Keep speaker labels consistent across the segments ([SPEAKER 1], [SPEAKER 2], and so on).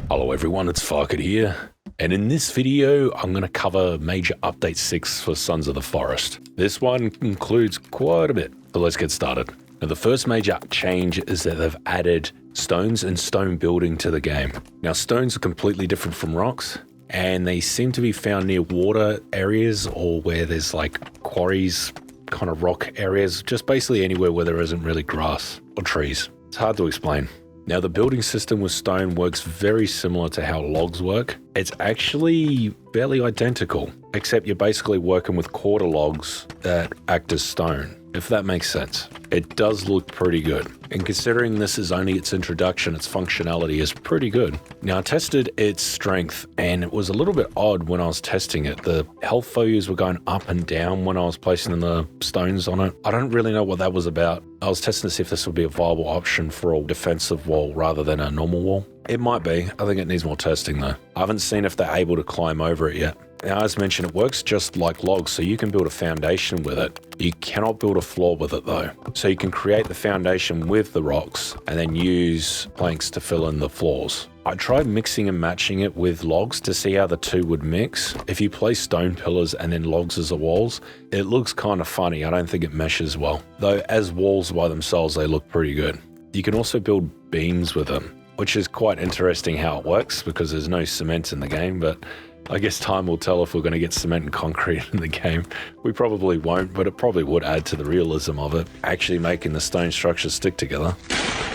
[SPEAKER 1] Hello everyone, it's Farket here, and in this video I'm going to cover major update 6 for Sons of the Forest. This one includes quite a bit, so let's get started. Now the first major change is that they've added stones and stone building to the game. Now stones are completely different from rocks, and they seem to be found near water areas or where there's like quarries, kind of rock areas, just basically anywhere where there isn't really grass or trees. It's hard to explain. Now the building system with stone works very similar to how logs work. It's actually fairly identical, except you're basically working with quarter logs that act as stone, if that makes sense. It does look pretty good. And considering this is only its introduction, its functionality is pretty good. Now I tested its strength and it was a little bit odd when I was testing it. The health values were going up and down when I was placing the stones on it. I don't really know what that was about. I was testing to see if this would be a viable option for a defensive wall rather than a normal wall. It might be. I think it needs more testing though. I haven't seen if they're able to climb over it yet. Now, as mentioned, it works just like logs, so you can build a foundation with it. You cannot build a floor with it though. So you can create the foundation with the rocks and then use planks to fill in the floors. I tried mixing and matching it with logs to see how the two would mix. If you place stone pillars and then logs as the walls, it looks kind of funny. I don't think it meshes well. Though as walls by themselves, they look pretty good. You can also build beams with them, which is quite interesting how it works because there's no cement in the game, but I guess time will tell if we're going to get cement and concrete in the game. We probably won't, but it probably would add to the realism of it, actually making the stone structures stick together.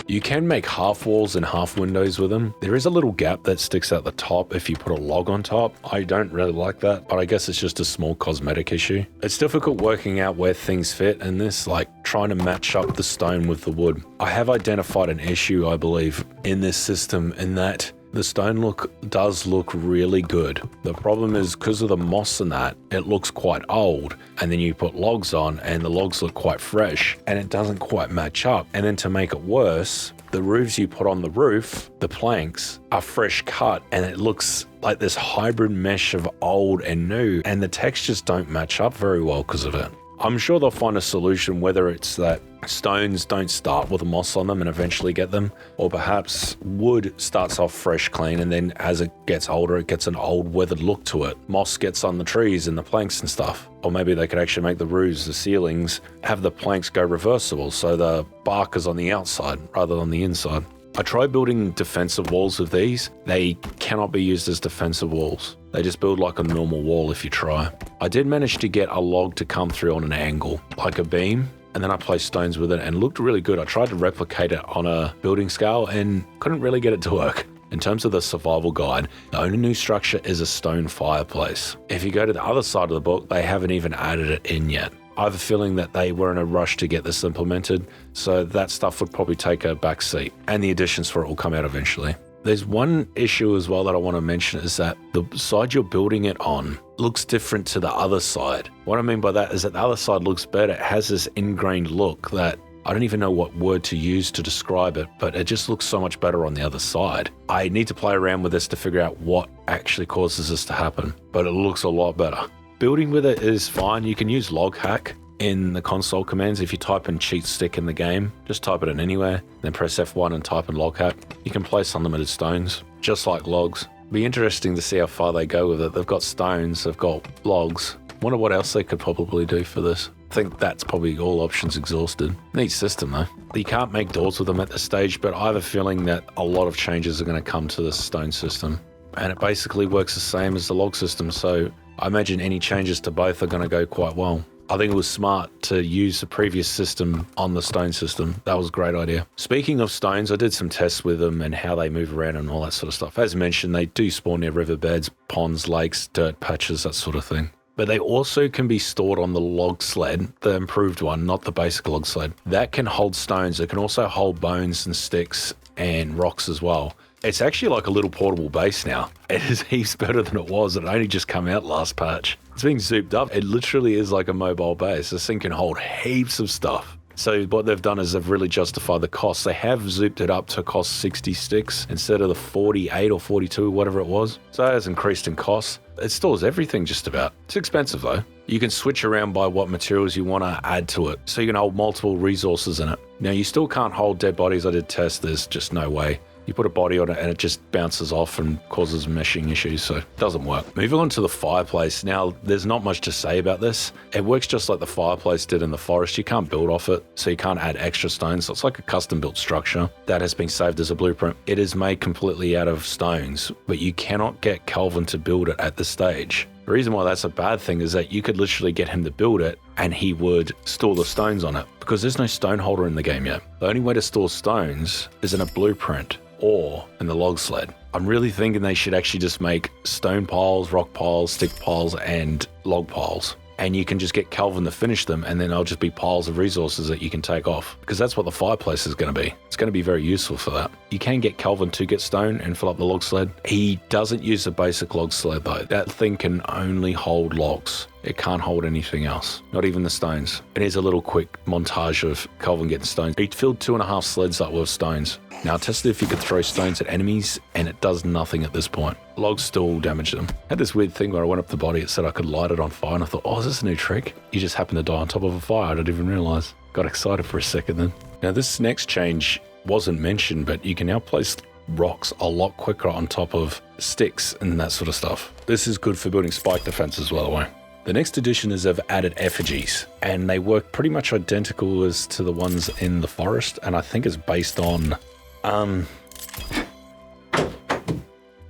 [SPEAKER 1] You can make half walls and half windows with them. There is a little gap that sticks out the top if you put a log on top. I don't really like that, but I guess it's just a small cosmetic issue. It's difficult working out where things fit in this, like trying to match up the stone with the wood. I have identified an issue, I believe, in this system in that the stone does look really good. The problem is because of the moss and that, it looks quite old. And then you put logs on and the logs look quite fresh and it doesn't quite match up. And then to make it worse, the roofs you put on the roof, the planks, are fresh cut and it looks like this hybrid mesh of old and new, and the textures don't match up very well because of it. I'm sure they'll find a solution, whether it's that stones don't start with moss on them and eventually get them, or perhaps wood starts off fresh, clean, and then as it gets older, it gets an old weathered look to it. Moss gets on the trees and the planks and stuff. Or maybe they could actually make the roofs, the ceilings, have the planks go reversible so the bark is on the outside rather than the inside. I tried building defensive walls with these. They cannot be used as defensive walls. They just build like a normal wall if you try. I did manage to get a log to come through on an angle, like a beam, and then I placed stones with it and it looked really good. I tried to replicate it on a building scale and couldn't really get it to work. In terms of the survival guide, the only new structure is a stone fireplace. If you go to the other side of the book, they haven't even added it in yet. I have a feeling that they were in a rush to get this implemented, so that stuff would probably take a back seat, and the additions for it will come out eventually. There's one issue as well that I want to mention is that the side you're building it on looks different to the other side. What I mean by that is that the other side looks better. It has this ingrained look that I don't even know what word to use to describe it, but it just looks so much better on the other side. I need to play around with this to figure out what actually causes this to happen, but it looks a lot better. Building with it is fine. You can use log hack in the console commands. If you type in cheat stick in the game, just type it in anywhere, then press F1 and type in log hack. You can place unlimited stones, just like logs. Be interesting to see how far they go with it. They've got stones, they've got logs. Wonder what else they could probably do for this. I think that's probably all options exhausted. Neat system though. You can't make doors with them at this stage, but I have a feeling that a lot of changes are going to come to this stone system. And it basically works the same as the log system, so I imagine any changes to both are going to go quite well. I think it was smart to use the previous system on the stone system. That was a great idea. Speaking of stones, I did some tests with them and how they move around and all that sort of stuff. As mentioned, they do spawn near riverbeds, ponds, lakes, dirt patches, that sort of thing. But they also can be stored on the log sled, the improved one, not the basic log sled. That can hold stones. It can also hold bones and sticks and rocks as well. It's actually like a little portable base now. It is heaps better than it was. It only just come out last patch. It's being souped up. It literally is like a mobile base. This thing can hold heaps of stuff. So what they've done is they've really justified the cost. They have zooped it up to cost 60 sticks instead of the 48 or 42, whatever it was. So it has increased in cost. It stores everything just about. It's expensive though. You can switch around by what materials you want to add to it. So you can hold multiple resources in it. Now you still can't hold dead bodies. I did test, there's just no way. You put a body on it and it just bounces off and causes meshing issues, so it doesn't work. Moving on to the fireplace. Now, there's not much to say about this. It works just like the fireplace did in the forest. You can't build off it, so you can't add extra stones. So it's like a custom-built structure that has been saved as a blueprint. It is made completely out of stones, but you cannot get Kelvin to build it at this stage. The reason why that's a bad thing is that you could literally get him to build it and he would store the stones on it because there's no stone holder in the game yet. The only way to store stones is in a blueprint or in the log sled. I'm really thinking they should actually just make stone piles, rock piles, stick piles, and log piles. And you can just get Kelvin to finish them, and then they'll just be piles of resources that you can take off. Because that's what the fireplace is going to be. It's going to be very useful for that. You can get Kelvin to get stone and fill up the log sled. He doesn't use the basic log sled though. That thing can only hold logs. It can't hold anything else, not even the stones. And here's a little quick montage of Kelvin getting stones. He filled 2.5 sleds up with stones. Now I tested if you could throw stones at enemies, and it does nothing at this point. Logs still damage them. I had this weird thing where I went up the body, it said I could light it on fire, and I thought, oh, is this a new trick? You just happen to die on top of a fire. I didn't even realize. Got excited for a second then. Now this next change wasn't mentioned, but you can now place rocks a lot quicker on top of sticks and that sort of stuff. This is good for building spike defenses, by the way. The next addition is they've added effigies, and they work pretty much identical as to the ones in the forest, and I think it's based on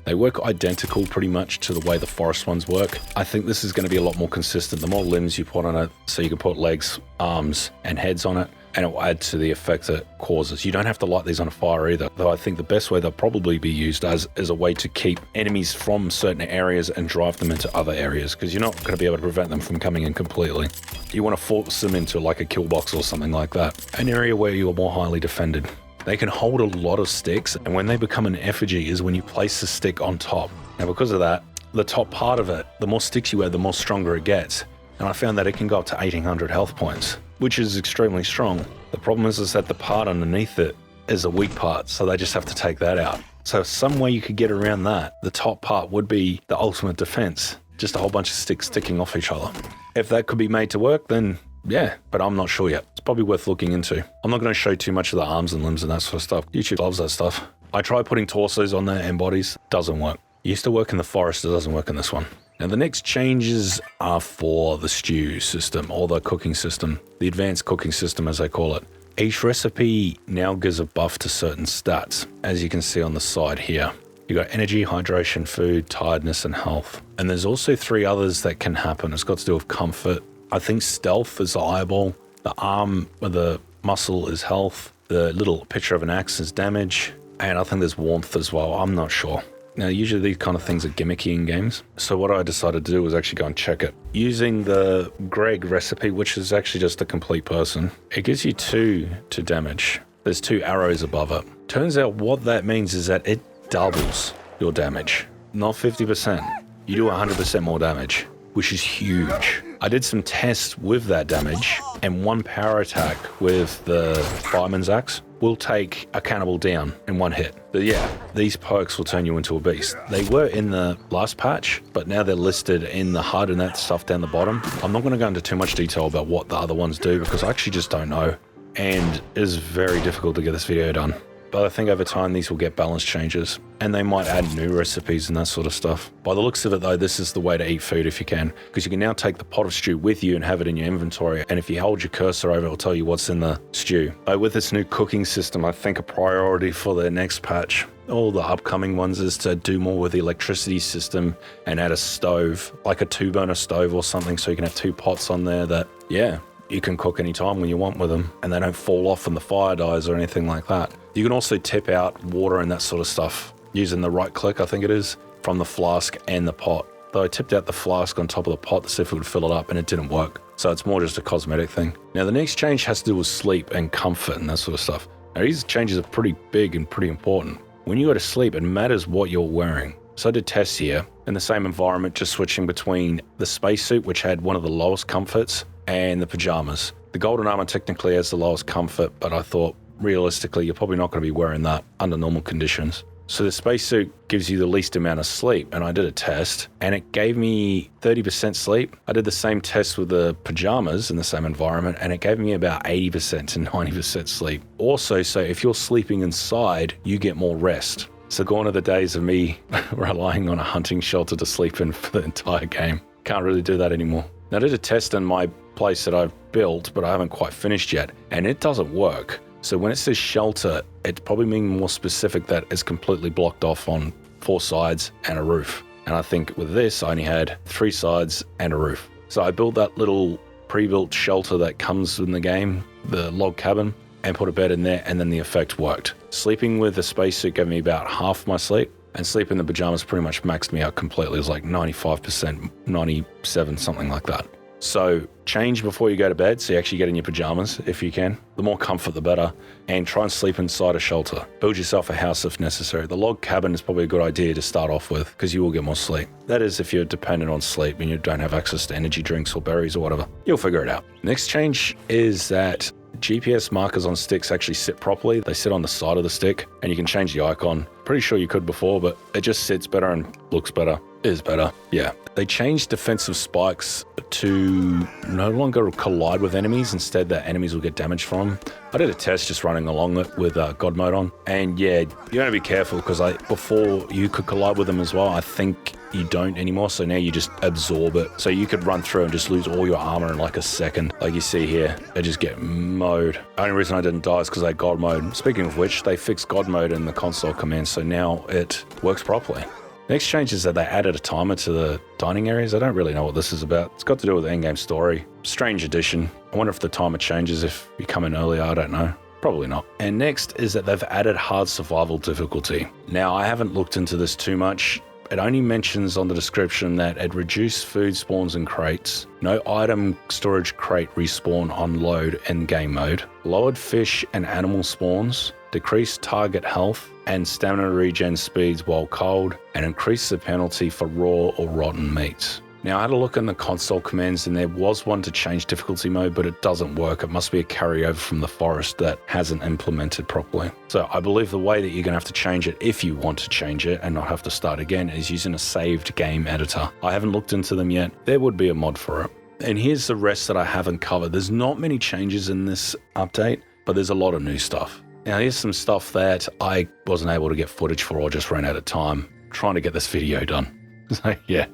[SPEAKER 1] they work identical pretty much to the way the forest ones work. I think this is going to be a lot more consistent. The more limbs you put on it, so you can put legs, arms, and heads on it, and it will add to the effect that it causes. You don't have to light these on a fire either, though I think the best way they'll probably be used as a way to keep enemies from certain areas and drive them into other areas, because you're not going to be able to prevent them from coming in completely. You want to force them into like a kill box or something like that, an area where you're more highly defended. They can hold a lot of sticks, and when they become an effigy is when you place the stick on top. Now because of that, the top part of it, the more sticks you add, the more stronger it gets. And I found that it can go up to 1800 health points, which is extremely strong. The problem is that the part underneath it is a weak part, so they just have to take that out. So some way you could get around that, the top part would be the ultimate defense, just a whole bunch of sticks sticking off each other. If that could be made to work, then yeah, but I'm not sure yet. It's probably worth looking into. I'm not going to show too much of the arms and limbs and that sort of stuff. YouTube loves that stuff. I tried putting torsos on there and bodies. Doesn't work. It used to work in the forest. It doesn't work in this one. Now the next changes are for the stew system, or the cooking system. The advanced cooking system, as they call it. Each recipe now gives a buff to certain stats, as you can see on the side here. You got energy, hydration, food, tiredness, and health. And there's also 3 others that can happen. It's got to do with comfort. I think stealth is the eyeball, the arm with the muscle is health, the little picture of an axe is damage, and I think there's warmth as well. I'm not sure. Now, usually these kind of things are gimmicky in games. So what I decided to do was actually go and check it. Using the Greg recipe, which is actually just a complete person, it gives you 2 to damage. There's 2 arrows above it. Turns out what that means is that it doubles your damage. Not 50%. You do 100% more damage, which is huge. I did some tests with that damage, and 1 power attack with the fireman's axe will take a cannibal down in 1 hit. But yeah, these perks will turn you into a beast. They were in the last patch, but now they're listed in the HUD and that stuff down the bottom. I'm not going to go into too much detail about what the other ones do because I actually just don't know, and it is very difficult to get this video done. But I think over time these will get balance changes, and they might add new recipes and that sort of stuff. By the looks of it though, this is the way to eat food if you can, because you can now take the pot of stew with you and have it in your inventory, and if you hold your cursor over, it'll tell you what's in the stew. With this new cooking system, I think a priority for the next patch, all the upcoming ones, is to do more with the electricity system and add a stove, like a 2-burner stove or something, so you can have 2 pots on there that, yeah, you can cook anytime when you want with them, and they don't fall off when the fire dies or anything like that. You can also tip out water and that sort of stuff using the right click, I think it is, from the flask and the pot. Though I tipped out the flask on top of the pot to see if it would fill it up, and it didn't work. So it's more just a cosmetic thing. Now the next change has to do with sleep and comfort and that sort of stuff. Now these changes are pretty big and pretty important. When you go to sleep, it matters what you're wearing. So I did tests here in the same environment, just switching between the spacesuit, which had one of the lowest comforts, and the pajamas. The golden armor technically has the lowest comfort, but I thought realistically you're probably not going to be wearing that under normal conditions. So the spacesuit gives you the least amount of sleep, and I did a test, and it gave me 30% sleep. I did the same test with the pajamas in the same environment, and it gave me about 80% to 90% sleep. Also, so if you're sleeping inside, you get more rest. So gone are the days of me relying on a hunting shelter to sleep in for the entire game. Can't really do that anymore. Now, I did a test in my place that I've built, but I haven't quite finished yet, and it doesn't work. So when it says shelter, it's probably being more specific that it's completely blocked off on 4 sides and a roof. And I think with this, I only had 3 sides and a roof. So I built that little pre-built shelter that comes in the game, the log cabin, and put a bed in there, and then the effect worked. Sleeping with the spacesuit gave me about half my sleep, and sleeping in the pajamas pretty much maxed me out completely. It was like 95%, 97, something like that. So change before you go to bed, so you actually get in your pajamas if you can. The more comfort, the better. And try and sleep inside a shelter. Build yourself a house if necessary. The log cabin is probably a good idea to start off with because you will get more sleep. That is if you're dependent on sleep and you don't have access to energy drinks or berries or whatever. You'll figure it out. Next change is that GPS markers on sticks actually sit properly. They sit on the side of the stick and you can change the icon. Pretty sure you could before, but it just sits better and looks better. Is better. Yeah. They changed defensive spikes to no longer collide with enemies. Instead, that enemies will get damage from. I did a test just running along it with God mode on. And yeah, you want to be careful because before you could collide with them as well. I think you don't anymore. So now you just absorb it. So you could run through and just lose all your armor in like a second. Like you see here, they just get mowed. The only reason I didn't die is because I had God mode. Speaking of which, they fixed God mode in the console command. So now it works properly. Next change is that they added a timer to the dining areas. I don't really know what this is about. It's got to do with the in-game story. Strange addition. I wonder if the timer changes if you come in earlier. I don't know. Probably not. And next is that they've added hard survival difficulty. Now, I haven't looked into this too much. It only mentions on the description that it reduced food spawns in crates, no item storage crate respawn on load in game mode, lowered fish and animal spawns, decreased target health and stamina regen speeds while cold, and increased the penalty for raw or rotten meats. Now, I had a look in the console commands and there was one to change difficulty mode, but it doesn't work. It must be a carryover from the forest that hasn't implemented properly. So I believe the way that you're going to have to change it, if you want to change it and not have to start again, is using a saved game editor. I haven't looked into them yet. There would be a mod for it. And here's the rest that I haven't covered. There's not many changes in this update, but there's a lot of new stuff. Now, here's some stuff that I wasn't able to get footage for or just ran out of time trying to get this video done. So, yeah.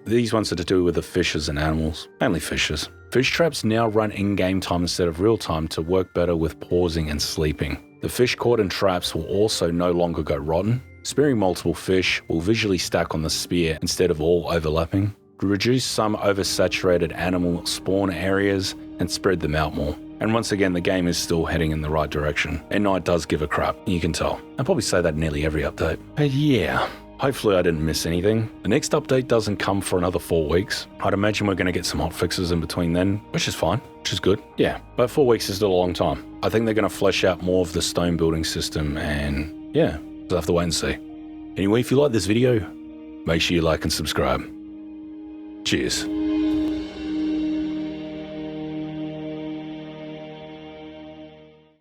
[SPEAKER 1] These ones are to do with the fishes and animals, mainly fishes. Fish traps now run in-game time instead of real time to work better with pausing and sleeping. The fish caught in traps will also no longer go rotten. Spearing multiple fish will visually stack on the spear instead of all overlapping. Reduce some oversaturated animal spawn areas and spread them out more. And once again, the game is still heading in the right direction. And Night does give a crap, you can tell. I probably say that in nearly every update. But yeah, hopefully I didn't miss anything. The next update doesn't come for another 4 weeks. I'd imagine we're going to get some hotfixes in between then, which is fine, which is good. Yeah, but 4 weeks is still a long time. I think they're going to flesh out more of the stone building system and yeah, we'll have to wait and see. Anyway, if you like this video, make sure you like and subscribe. Cheers.